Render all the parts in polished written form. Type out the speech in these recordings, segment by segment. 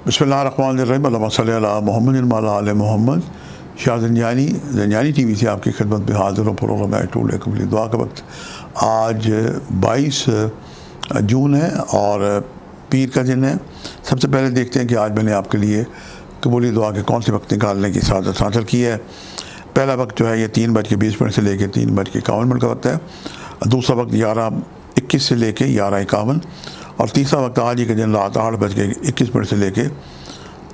बिस्मिल्लाहिर्रहमानिर्रहीम अल्लाहुम्मा सल्लि अला मुहम्मद व अला आलि मोहम्मद। शाह ज़ंजानी टीवी से आपकी खिदमत में हाज़िर हूँ। प्रोग्राम है टू कबली दुआ का वक्त। आज 22 जून है और पीर का दिन है। सबसे पहले देखते हैं कि आज मैंने आपके लिए कबूली दुआ के कौन से वक्त निकालने की सादत हासिल की है। पहला वक्त जो है ये 3:20 से लेकर 3:51 का वक्त है। दूसरा वक्त 11:21 से लेकर 11:51 और तीसरा वक्त आज ही के दिन रात 8:21 से लेके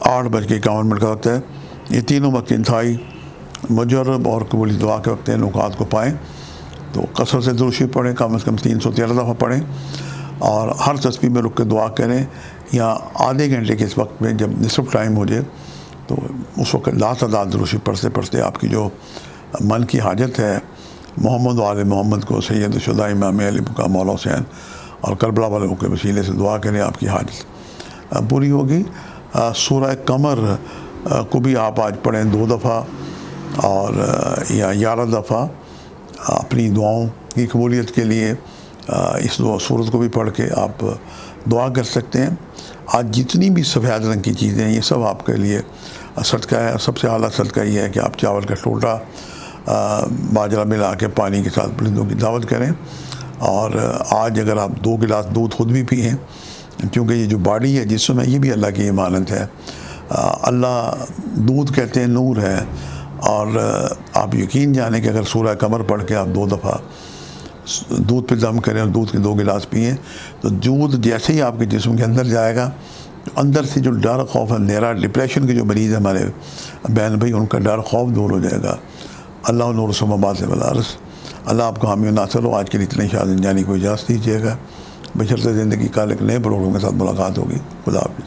8:51 का वक्त है। ये तीनों वक्त इंतहाई मुजर्रब और कबूली दुआ के वक्त नुकात को पाएँ तो कसरत से दुरूद शरीफ पढ़ें, कम से कम 313 दफ़ा पढ़ें और हर तस्बीह में रुक के दुआ करें। या आधे घंटे के इस वक्त में जब निसफ टाइम हो जाए तो उस वक्त लातादाद दुरूद शरीफ पढ़ते पढ़ते आपकी जो मन की हाजत है मोहम्मद व आले मोहम्मद को सैयद शुदा इमाम अली मुक़ाम मौला हुसैन और करबला वालों के वसीले से दुआ करें, आपकी हाजत पूरी होगी। सूरह कमर को भी आप आज पढ़ें 2 दफ़ा और या 11 दफ़ा अपनी दुआओं की कबूलियत के लिए इस सूरत को भी पढ़ के आप दुआ कर सकते हैं। आज जितनी भी सफ़ेद रंग की चीज़ें हैं ये सब आपके लिए सदका है। सबसे आला सदका ये है कि आप चावल का टोटा बाजरा मिला के पानी के साथ परिंदों की दावत करें। और आज अगर आप 2 गिलास दूध खुद भी पिएँ, क्योंकि ये जो बॉडी है जिस्म है ये भी अल्लाह की इमानत है। अल्लाह दूध कहते हैं नूर है और आप यकीन जाने कि अगर सूरह कमर पढ़ के आप 2 दफ़ा दूध पे दम करें और दूध के 2 गिलास पिएँ तो दूध जैसे ही आपके जिस्म के अंदर जाएगा अंदर से जो डर खौफ अंधेरा डिप्रेशन के जो मरीज़ हैं हमारे बहन भाई उनका डर खौफ दूर हो जाएगा। अल्लाह नूर समावात वल अर्ज़। अल्लाह आपको हामी नासर हो। आज के लिए इतने शाह ज़ंजानी को इजाज़त दीजिएगा। बशर्ते ज़िंदगी का एक नए प्रोग्राम के साथ मुलाकात होगी। खुदा हाफ़िज़।